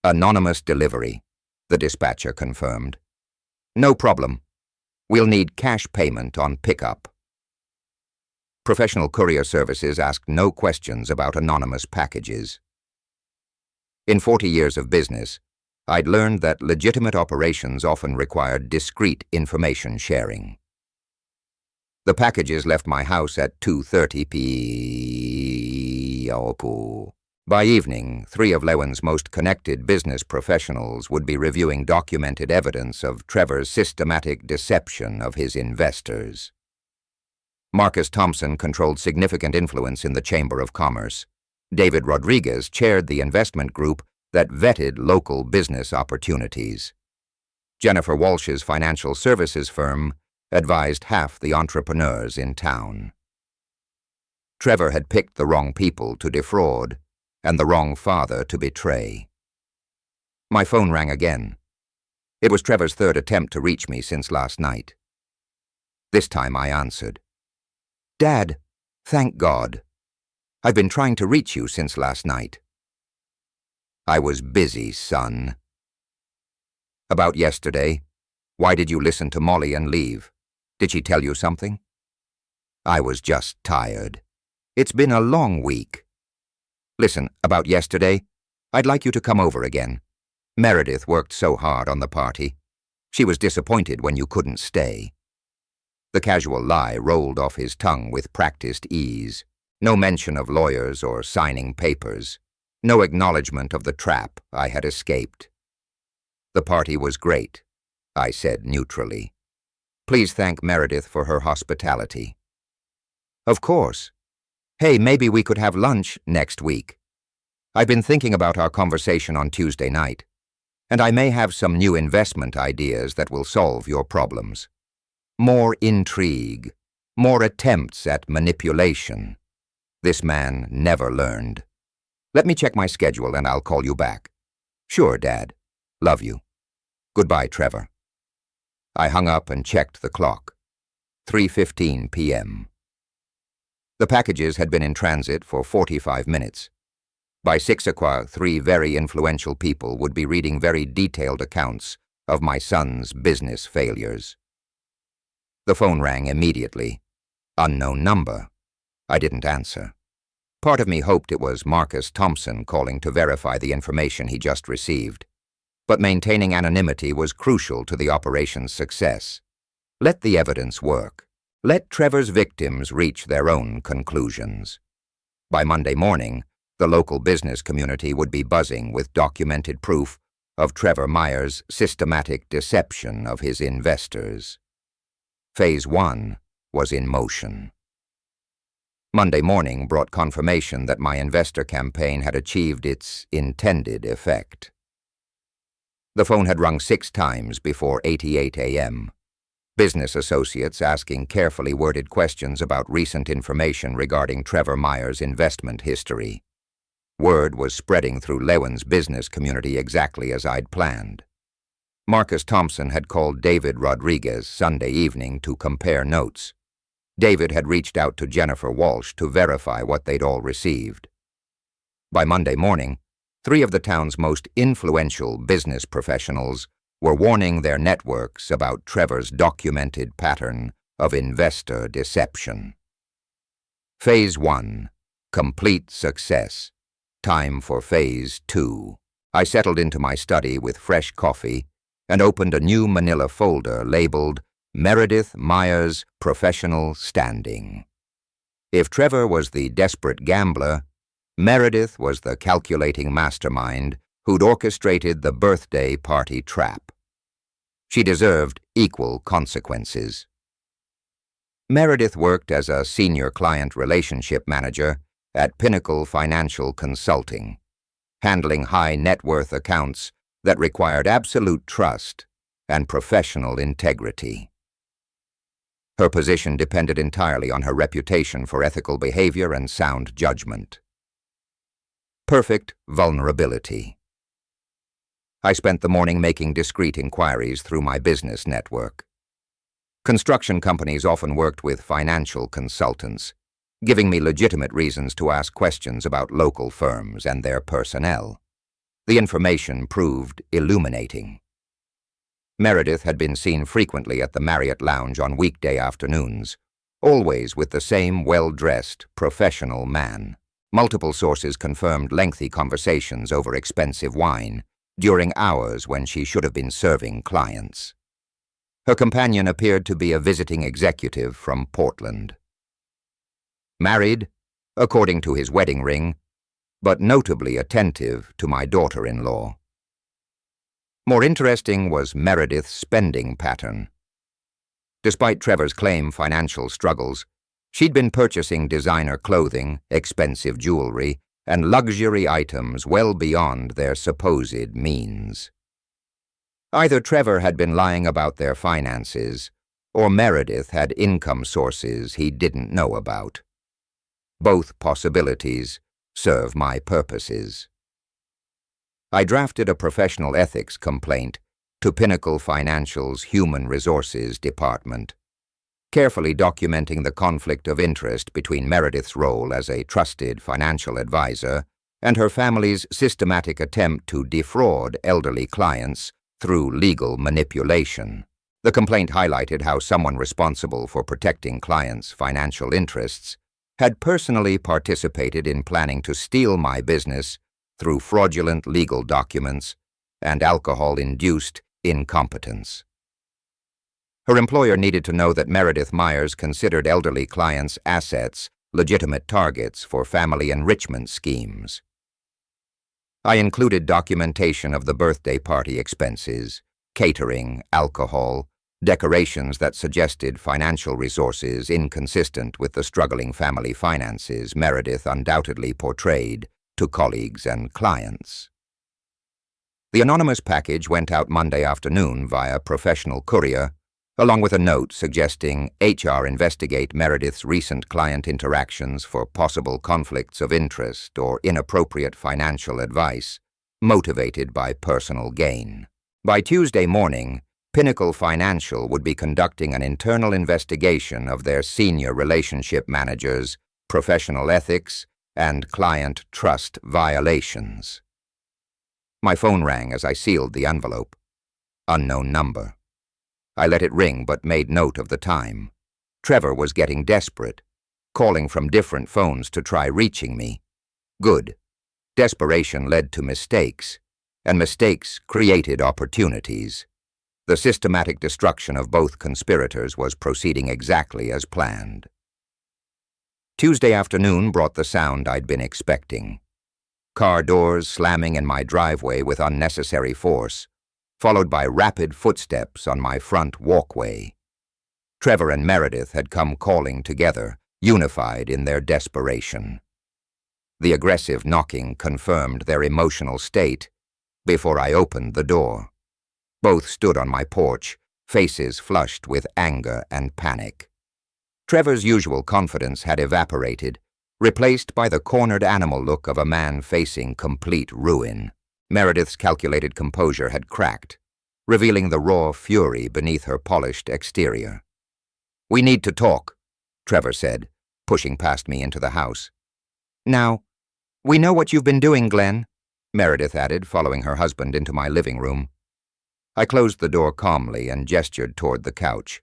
Anonymous delivery, the dispatcher confirmed. No problem. We'll need cash payment on pickup. Professional courier services asked no questions about anonymous packages. In 40 years of business, I'd learned that legitimate operations often required discreet information sharing. The packages left my house at 2:30 p.m. By evening, 3 of Lewen's most connected business professionals would be reviewing documented evidence of Trevor's systematic deception of his investors. Marcus Thompson controlled significant influence in the Chamber of Commerce. David Rodriguez chaired the investment group that vetted local business opportunities. Jennifer Walsh's financial services firm advised half the entrepreneurs in town. Trevor had picked the wrong people to defraud and the wrong father to betray. My phone rang again. It was Trevor's 3rd attempt to reach me since last night. This time I answered. "Dad, thank God. I've been trying to reach you since last night." "I was busy, son." "About yesterday, why did you listen to Molly and leave? Did she tell you something?" "I was just tired. It's been a long week." "Listen, about yesterday, I'd like you to come over again. Meredith worked so hard on the party. She was disappointed when you couldn't stay." The casual lie rolled off his tongue with practiced ease. No mention of lawyers or signing papers. No acknowledgement of the trap I had escaped. "The party was great," I said neutrally. "Please thank Meredith for her hospitality." "Of course. Hey, maybe we could have lunch next week. I've been thinking about our conversation on Tuesday night, and I may have some new investment ideas that will solve your problems. More intrigue, more attempts at manipulation." This man never learned. "Let me check my schedule and I'll call you back." "Sure, Dad. Love you. Goodbye, Trevor." I hung up and checked the clock. 3:15 p.m. The packages had been in transit for 45 minutes. By 6 o'clock, 3 very influential people would be reading very detailed accounts of my son's business failures. The phone rang immediately. Unknown number. I didn't answer. Part of me hoped it was Marcus Thompson calling to verify the information he just received. But maintaining anonymity was crucial to the operation's success. Let the evidence work. Let Trevor's victims reach their own conclusions. By Monday morning, the local business community would be buzzing with documented proof of Trevor Meyer's systematic deception of his investors. Phase 1 was in motion. Monday morning brought confirmation that my investor campaign had achieved its intended effect. The phone had rung 6 times before 8:08 a.m. Business associates asking carefully worded questions about recent information regarding Trevor Meyer's investment history. Word was spreading through Lewen's business community exactly as I'd planned. Marcus Thompson had called David Rodriguez Sunday evening to compare notes. David had reached out to Jennifer Walsh to verify what they'd all received. By Monday morning, 3 of the town's most influential business professionals were warning their networks about Trevor's documented pattern of investor deception. Phase 1. Complete success. Time for Phase 2. I settled into my study with fresh coffee and opened a new manila folder labeled Meredith Meyer's Professional Standing. If Trevor was the desperate gambler, Meredith was the calculating mastermind who'd orchestrated the birthday party trap. She deserved equal consequences. Meredith worked as a senior client relationship manager at Pinnacle Financial Consulting, handling high net worth accounts that required absolute trust and professional integrity. Her position depended entirely on her reputation for ethical behavior and sound judgment. Perfect vulnerability. I spent the morning making discreet inquiries through my business network. Construction companies often worked with financial consultants, giving me legitimate reasons to ask questions about local firms and their personnel. The information proved illuminating. Meredith had been seen frequently at the Marriott Lounge on weekday afternoons, always with the same well-dressed, professional man. Multiple sources confirmed lengthy conversations over expensive wine, during hours when she should have been serving clients. Her companion appeared to be a visiting executive from Portland. Married, according to his wedding ring, but notably attentive to my daughter-in-law. More interesting was Meredith's spending pattern. Despite Trevor's claimed financial struggles, she'd been purchasing designer clothing, expensive jewelry, and luxury items well beyond their supposed means. Either Trevor had been lying about their finances, or Meredith had income sources he didn't know about. Both possibilities serve my purposes. I drafted a professional ethics complaint to Pinnacle Financial's Human Resources Department, carefully documenting the conflict of interest between Meredith's role as a trusted financial advisor and her family's systematic attempt to defraud elderly clients through legal manipulation. The complaint highlighted how someone responsible for protecting clients' financial interests had personally participated in planning to steal my business through fraudulent legal documents and alcohol-induced incompetence. Her employer needed to know that Meredith Myers considered elderly clients' assets legitimate targets for family enrichment schemes. I included documentation of the birthday party expenses, catering, alcohol, decorations that suggested financial resources inconsistent with the struggling family finances Meredith undoubtedly portrayed to colleagues and clients. The anonymous package went out Monday afternoon via professional courier, along with a note suggesting HR investigate Meredith's recent client interactions for possible conflicts of interest or inappropriate financial advice, motivated by personal gain. By Tuesday morning, Pinnacle Financial would be conducting an internal investigation of their senior relationship managers, professional ethics, and client trust violations. My phone rang as I sealed the envelope. Unknown number. I let it ring but made note of the time. Trevor was getting desperate, calling from different phones to try reaching me. Good. Desperation led to mistakes, and mistakes created opportunities. The systematic destruction of both conspirators was proceeding exactly as planned. Tuesday afternoon brought the sound I'd been expecting. Car doors slamming in my driveway with unnecessary force, followed by rapid footsteps on my front walkway. Trevor and Meredith had come calling together, unified in their desperation. The aggressive knocking confirmed their emotional state before I opened the door. Both stood on my porch, faces flushed with anger and panic. Trevor's usual confidence had evaporated, replaced by the cornered animal look of a man facing complete ruin. Meredith's calculated composure had cracked, revealing the raw fury beneath her polished exterior. "We need to talk," Trevor said, pushing past me into the house. "Now, we know what you've been doing, Glenn," Meredith added, following her husband into my living room. I closed the door calmly and gestured toward the couch.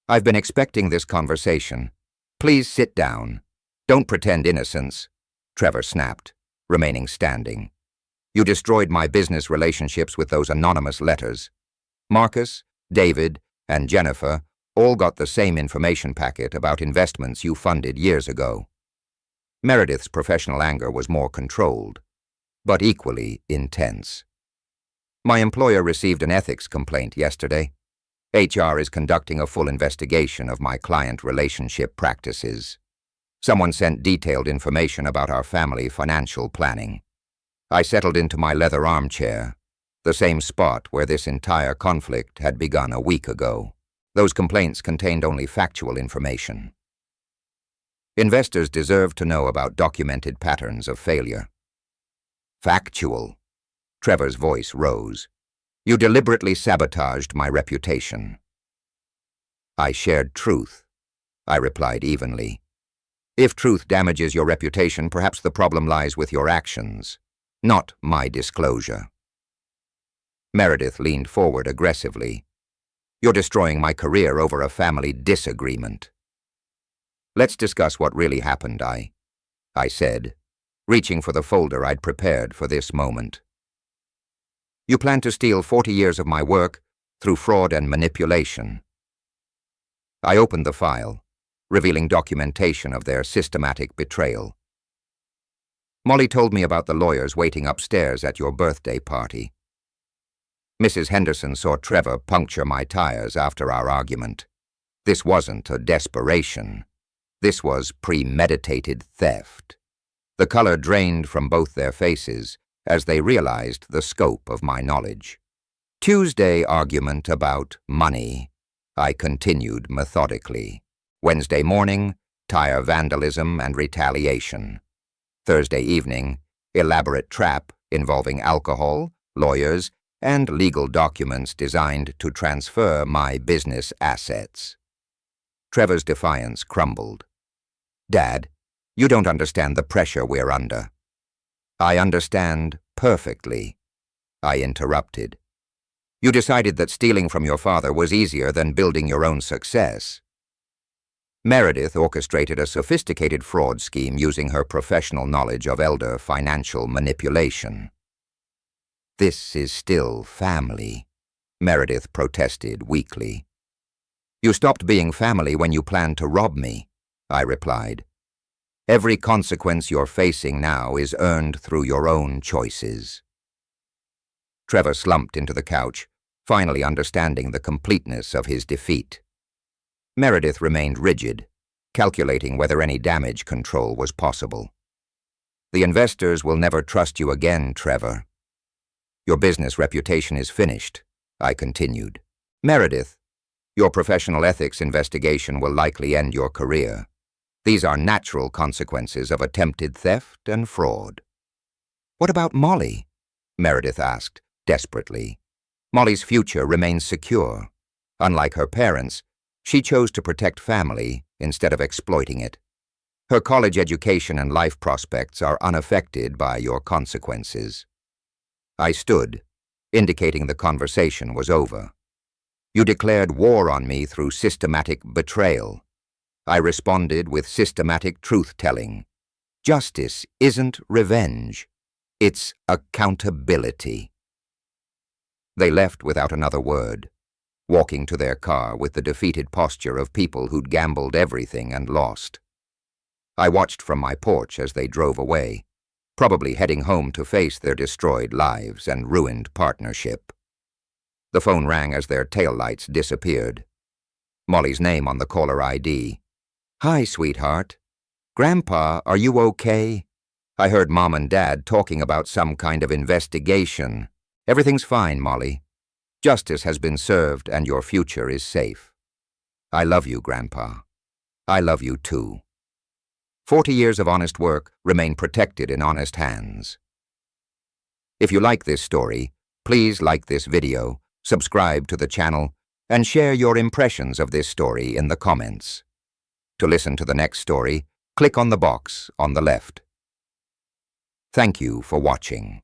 "I've been expecting this conversation. Please sit down. Don't pretend innocence," Trevor snapped, remaining standing. "You destroyed my business relationships with those anonymous letters. Marcus, David, and Jennifer all got the same information packet about investments you funded years ago." Meredith's professional anger was more controlled, but equally intense. "My employer received an ethics complaint yesterday. HR is conducting a full investigation of my client relationship practices. Someone sent detailed information about our family financial planning. I settled into my leather armchair, the same spot where this entire conflict had begun a week ago. Those complaints contained only factual information. Investors deserve to know about documented patterns of failure." "Factual." Trevor's voice rose. "You deliberately sabotaged my reputation." "I shared truth," I replied evenly. "If truth damages your reputation, perhaps the problem lies with your actions, not my disclosure." Meredith leaned forward aggressively. "You're destroying my career over a family disagreement." "Let's discuss what really happened," I said, reaching for the folder I'd prepared for this moment. You plan to steal 40 years of my work through fraud and manipulation. I opened the file, revealing documentation of their systematic betrayal. Molly told me about the lawyers waiting upstairs at your birthday party. Mrs. Henderson saw Trevor puncture my tires after our argument. This wasn't a desperation. This was premeditated theft. The color drained from both their faces as they realized the scope of my knowledge. Tuesday argument about money, I continued methodically. Wednesday morning, tire vandalism and retaliation. Thursday evening, elaborate trap involving alcohol, lawyers, and legal documents designed to transfer my business assets. Trevor's defiance crumbled. Dad, you don't understand the pressure we're under. I understand perfectly, I interrupted. You decided that stealing from your father was easier than building your own success. Meredith orchestrated a sophisticated fraud scheme using her professional knowledge of elder financial manipulation. This is still family, Meredith protested weakly. You stopped being family when you planned to rob me, I replied. Every consequence you're facing now is earned through your own choices. Trevor slumped into the couch, finally understanding the completeness of his defeat. Meredith remained rigid, calculating whether any damage control was possible. The investors will never trust you again, Trevor. Your business reputation is finished, I continued. Meredith, your professional ethics investigation will likely end your career. These are natural consequences of attempted theft and fraud. What about Molly? Meredith asked, desperately. Molly's future remains secure. Unlike her parents, she chose to protect family instead of exploiting it. Her college education and life prospects are unaffected by your consequences. I stood, indicating the conversation was over. You declared war on me through systematic betrayal. I responded with systematic truth-telling. Justice isn't revenge. It's accountability. They left without another word, walking to their car with the defeated posture of people who'd gambled everything and lost. I watched from my porch as they drove away, probably heading home to face their destroyed lives and ruined partnership. The phone rang as their taillights disappeared. Molly's name on the caller ID. Hi, sweetheart. Grandpa, are you okay? I heard Mom and Dad talking about some kind of investigation. Everything's fine, Molly. Justice has been served and your future is safe. I love you, Grandpa. I love you too. 40 years of honest work remain protected in honest hands. If you like this story, please like this video, subscribe to the channel, and share your impressions of this story in the comments. To listen to the next story, click on the box on the left. Thank you for watching.